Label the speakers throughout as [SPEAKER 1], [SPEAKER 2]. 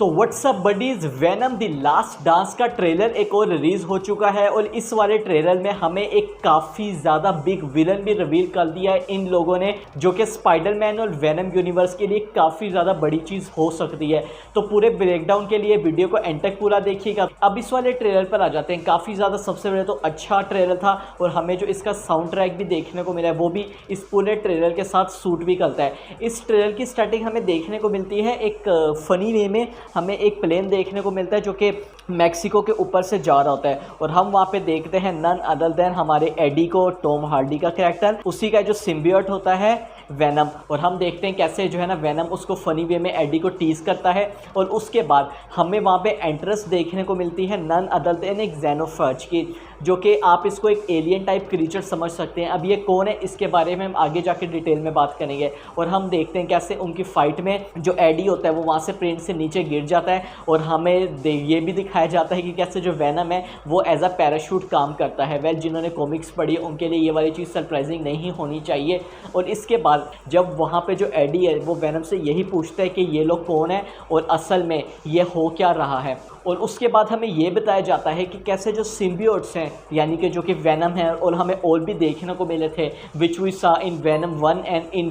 [SPEAKER 1] तो WhatsApp buddies, Venom the last dance का trailer एक और रिलीज हो चुका है और इस वाले ट्रेलर में हमें एक काफ़ी ज़्यादा बिग विलन भी रिवील कर दिया है इन लोगों ने, जो कि स्पाइडरमैन और वेनम यूनिवर्स के लिए काफ़ी ज़्यादा बड़ी चीज़ हो सकती है। तो पूरे ब्रेकडाउन के लिए वीडियो को एंड तक पूरा देखिएगा। अब इस वाले ट्रेलर पर आ जाते हैं। काफ़ी ज़्यादा सबसे पहले तो अच्छा ट्रेलर था और हमें जो इसका साउंड ट्रैक भी देखने को मिला है वो भी इस पूरे ट्रेलर के साथ सूट भी करता है। इस ट्रेलर की स्टार्टिंग हमें देखने को मिलती है एक फ़नी वे में, हमें एक प्लेन देखने को मिलता है जो कि मैक्सिको के ऊपर से जा रहा होता है और हम वहाँ पे देखते हैं नन अदर देन हमारे एडी को, टॉम हार्डी का कैरेक्टर, उसी का जो सिम्बियोट होता है वेनम। और हम देखते हैं कैसे जो है ना वेनम उसको फ़नी वे में एडी को टीज़ करता है और उसके बाद हमें वहाँ पे एंट्रेंस देखने को मिलती है नन अदर देन एक जेनोफर्ज की, जो कि आप इसको एक एलियन टाइप क्रीचर समझ सकते हैं। अब ये कौन है इसके बारे में हम आगे जाके डिटेल में बात करेंगे। और हम देखते हैं कैसे उनकी फ़ाइट में जो एडी होता है वो वहाँ से प्लेन से नीचे गिर जाता है और हमें ये भी दिखाया जाता है कि कैसे जो वेनम है वो एज अ पैराशूट काम करता है। वेल, जिन्होंने कॉमिक्स पढ़ी उनके लिए ये वाली चीज़ सरप्राइजिंग नहीं होनी चाहिए। और इसके बाद जब वहाँ पे जो एडी है वो वेनम से यही पूछता है कि ये लोग कौन है और असल में ये हो क्या रहा है। और उसके बाद हमें ये बताया जाता है कि कैसे जो सिम्बियोट्स हैं यानी कि जो कि वेनम है और हमें और भी देखने को मिले थे which we saw in Venom 1 and in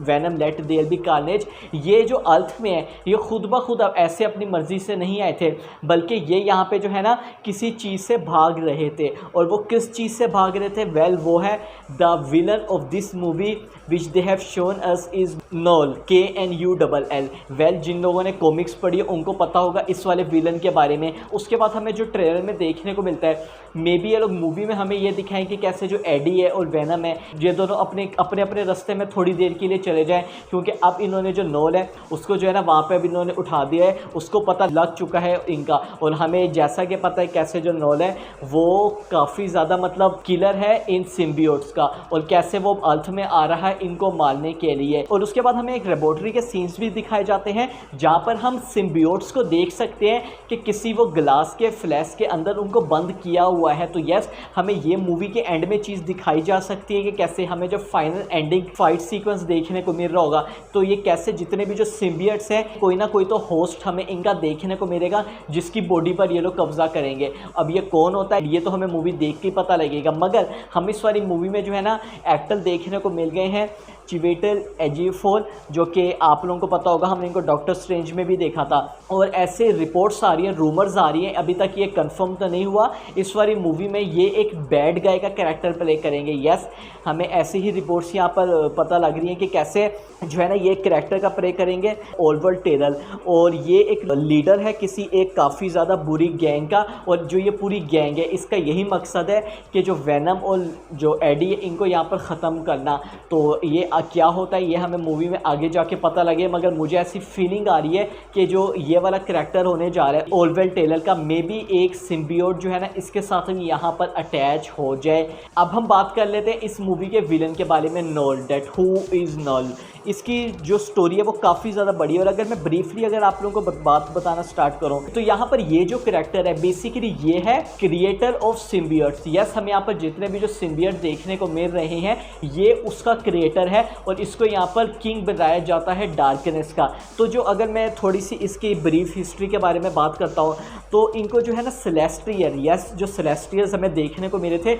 [SPEAKER 1] Venom let there be Carnage, ये जो अर्थ में है ये खुद ब खुद अब ऐसे अपनी मर्ज़ी से नहीं आए थे, बल्कि ये यहाँ पे जो है ना किसी चीज़ से भाग रहे थे। और वो किस चीज़ से भाग रहे थे? वेल, वो है the villain of this movie which they have shown us is Knull, KNULL। Well, जिन लोगों ने कॉमिक्स पढ़ी उनको पता होगा इस वाले विलन के बारे में। उसके बाद हमें जो ट्रेलर में देखने को मिलता है, मे बी ये लोग मूवी में हमें ये दिखाएं कि कैसे जो एडी है और वेनम है ये दोनों अपने अपने रास्ते में थोड़ी देर के लिए चले जाएं, क्योंकि अब इन्होंने जो नॉल है उसको जो है ना वहाँ पे अब इन्होंने उठा दिया है, उसको पता लग चुका है इनका। और हमें जैसा कि पता है कैसे जो नॉल है वो काफ़ी ज़्यादा मतलब किलर है इन सिम्बियोट्स का और कैसे वो अर्थ में आ रहा है इनको मारने के लिए। और उसके बाद हमें एक लेबोरेटरी के सीन्स भी दिखाए जाते हैं जहाँ पर हम सिम्बियोट्स को देख सकते हैं कि किसी वो ग्लास के फ्लैश के अंदर उनको बंद किया हुआ है। तो यस, हमें ये मूवी के एंड में चीज़ दिखाई जा सकती है कि कैसे हमें जो फाइनल एंडिंग फाइट सीक्वेंस देखने को मिल रहा होगा, तो ये कैसे जितने भी जो सिम्बियोट्स हैं कोई ना कोई तो होस्ट हमें इनका देखने को मिलेगा जिसकी बॉडी पर ये लोग कब्जा करेंगे। अब ये कौन होता है ये तो हमें मूवी देख के पता लगेगा, मगर हम इस वाली मूवी में जो है ना एक्टर देखने को मिल गए हैं चिवेटल एजियोफोर, जो कि आप लोगों को पता होगा हमने इनको डॉक्टर स्ट्रेंज में भी देखा था। और ऐसे रिपोर्ट्स आ रही हैं, रूमर्स आ रही हैं, अभी तक ये कंफर्म तो नहीं हुआ, इस वाली मूवी में ये एक बैड गाय का कैरेक्टर प्ले करेंगे। यस, हमें ऐसी ही रिपोर्ट्स यहाँ पर पता लग रही हैं कि कैसे जो है ना ये कैरेक्टर का प्ले करेंगे ओलिवर टेरल, और ये एक लीडर है किसी एक काफ़ी ज़्यादा बुरी गैंग का। और जो ये पूरी गैंग है इसका यही मकसद है कि जो वेनम और जो एडी है इनको यहाँ पर ख़त्म करना। तो ये क्या होता है ये हमें मूवी में आगे जाके पता लगे, मगर मुझे ऐसी फीलिंग आ रही है कि जो ये वाला करैक्टर होने जा रहा है ओलिवर टेरल का, मे बी एक सिम्बियोट जो है ना इसके साथ हम यहाँ पर अटैच हो जाए। अब हम बात कर लेते हैं इस मूवी के विलन के बारे में, Knull, that who is Knull. इसकी जो स्टोरी है वो काफ़ी ज़्यादा बड़ी है और अगर मैं ब्रीफली अगर आप लोगों को बात बताना स्टार्ट करूं तो यहाँ पर ये जो करैक्टर है बेसिकली ये है क्रिएटर ऑफ सिम्बियोट्स। यस, हम यहाँ पर जितने भी जो सिम्बियोट देखने को मिल रहे हैं ये उसका क्रिएटर है और इसको यहाँ पर किंग बनाया जाता है डार्कनेस का। तो जो अगर मैं थोड़ी सी इसकी ब्रीफ हिस्ट्री के बारे में बात करता हूँ तो इनको जो है ना सेलेस्टियल, यस, जो सेलेस्टियल्स हमें देखने को मिले थे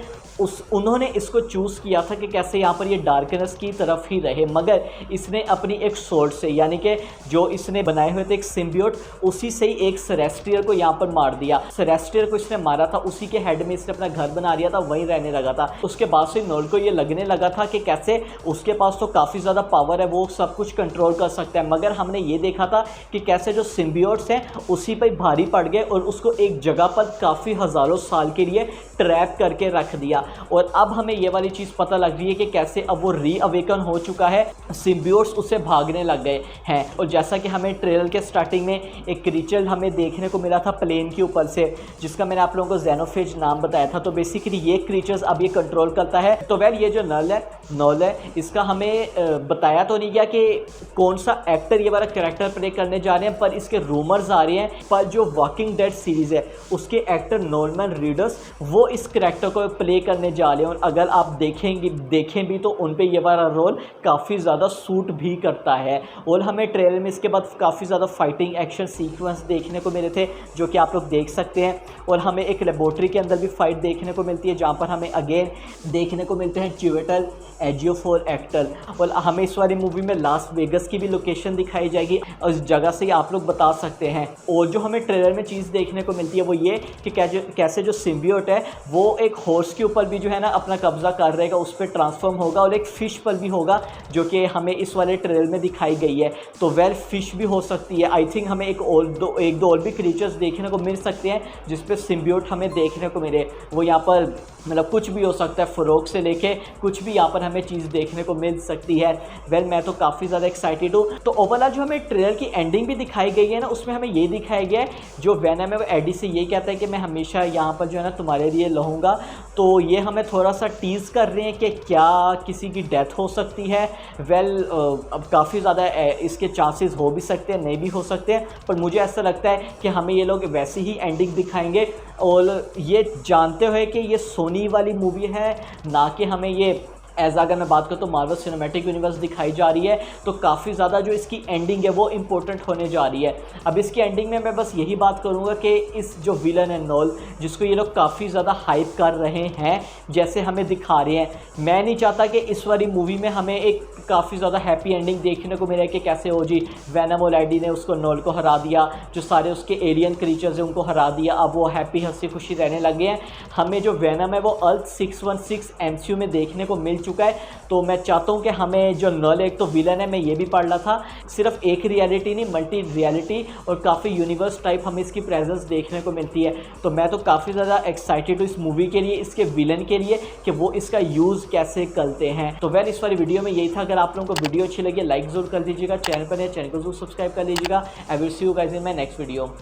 [SPEAKER 1] उन्होंने इसको चूज़ किया था कि कैसे यहाँ पर ये डार्कनेस की तरफ ही रहे, मगर इसने अपनी एक सोर्ड से यानी कि जो इसने बनाए हुए थे एक सिम्बियोट उसी से ही एक सेलेस्टियल को यहाँ पर मार दिया। सेलेस्टियल को इसने मारा था, उसी के हेड में इसने अपना घर बना लिया था, वहीं रहने लगा था। उसके बाद से नॉल को ये लगने लगा था कि कैसे उसके पास तो काफ़ी ज़्यादा पावर है, वो सब कुछ कंट्रोल कर सकता है, मगर हमने ये देखा था कि कैसे जो सिम्बियोट्स हैं उसी पर भारी पड़ गए और उसको एक जगह पर काफ़ी हज़ारों साल के लिए ट्रैप करके रख दिया। और अब हमें ये वाली चीज़ पता लग रही है कि कैसे अब वो रीअवेकन हो चुका है, सिम्बियोट्स उससे भागने लग गए हैं। और जैसा कि हमें ट्रेलर के स्टार्टिंग में एक क्रीचर हमें देखने को मिला था प्लेन के ऊपर से, जिसका मैंने आप लोगों को जेनोफेज नाम बताया था। तो बेसिकली ये क्रीचर्स अब ये कंट्रोल करता है। तो वेल, ये जो नॉल है इसका हमें बताया तो नहीं गया कि कौन सा एक्टर ये वाला कैरेक्टर प्ले करने जा रहे हैं, पर इसके रूमर्स आ रहे हैं। पर जो वॉकिंग डेड सीरीज़ है उसके एक्टर नॉर्मन रीडर्स वो इस करैक्टर को प्ले करने जा रहे हैं, और अगर आप देखें भी तो उन पे ये वाला रोल काफ़ी ज़्यादा सूट भी करता है। और हमें ट्रेलर में इसके बाद काफ़ी ज़्यादा फाइटिंग एक्शन सीक्वेंस देखने को मिले थे जो कि आप लोग देख सकते हैं, और हमें एक लेबोरेटरी के अंदर भी फाइट देखने को मिलती है जहाँ पर हमें अगेन देखने को मिलते हैं चिवेटल एजियोफोर एक्टर। और हमें इस वाली मूवी में लास वेगस की भी लोकेशन दिखाई जाएगी और इस जगह से आप लोग बता सकते हैं। और जो हमें ट्रेलर में चीज़ देखने को मिलती है वो ये कि कैसे जो सिम्बियोट है वो एक हॉर्स के ऊपर भी जो है ना अपना कब्जा कर रहेगा, उस पर ट्रांसफॉर्म होगा, और एक फ़िश पर भी होगा जो कि हमें इस वाले ट्रेलर में दिखाई गई है। तो वेल फिश भी हो सकती है। आई थिंक हमें एक दो और भी क्रीचर्स देखने को मिल सकते हैं जिस पे सिम्बियोट हमें देखने को मिले। वो यहाँ पर मतलब कुछ भी हो सकता है, फ्रॉग से लेके कुछ भी यहाँ पर हमें चीज़ देखने को मिल सकती है। वेल मैं तो काफ़ी ज़्यादा एक्साइटेड हूँ। तो ओवरऑल जो हमें ट्रेलर की एंडिंग भी दिखाई गई है ना, उसमें हमें ये दिखाया गया है जो वेनम है वो एडी से ये कहता है कि मैं हमेशा यहाँ पर जो है ना तुम्हारे लिए रहूँगा। तो ये हमें थोड़ा सा टीज़ कर रहे हैं कि क्या किसी की डेथ हो सकती है। वेल अब काफ़ी ज़्यादा इसके चांसेस हो भी सकते हैं, नहीं भी हो सकते हैं, पर मुझे ऐसा लगता है कि हमें ये लोग वैसी ही एंडिंग दिखाएंगे, और ये जानते हुए कि ये सोनी वाली मूवी है, ना कि हमें ये अगर मैं बात करूँ तो मार्वल सिनेमैटिक यूनिवर्स दिखाई जा रही है, तो काफ़ी ज़्यादा जो इसकी एंडिंग है वो इम्पोर्टेंट होने जा रही है। अब इसकी एंडिंग में मैं बस यही बात करूँगा कि इस जो विलन है नॉल, जिसको ये लोग काफ़ी ज़्यादा हाइप कर रहे हैं जैसे हमें दिखा रहे हैं, मैं नहीं चाहता कि इस वाली मूवी में हमें एक काफ़ी ज़्यादा हैप्पी एंडिंग देखने को मिले कि कैसे हो जी वेनम और एडी ने उसको नॉल को हरा दिया, जो सारे उसके एलियन क्रीचर्स हैं उनको हरा दिया, अब वो हैप्पी हंसी खुशी रहने लगे हैं। हमें जो वेनम है वो अर्थ 616 MCU में देखने को मिल चुका है। तो मैं चाहता हूँ कि हमें जो नॉल एक तो विलन है, मैं ये भी पढ़ रहा था, सिर्फ एक रियलिटी नहीं मल्टी रियलिटी और काफ़ी यूनिवर्स टाइप हमें इसकी प्रेजेंस देखने को मिलती है। तो मैं तो काफ़ी ज़्यादा एक्साइटेड हूँ इस मूवी के लिए, इसके विलन के लिए कि वो इसका यूज़ कैसे करते हैं। तो वैन इस वाली वीडियो में यही था। अगर आप लोगों को वीडियो अच्छी लगी लाइक ज़रूर कर दीजिएगा, चैनल पर है चैनल को जरूर सब्सक्राइब कर लीजिएगा। I will see you guys in my next video.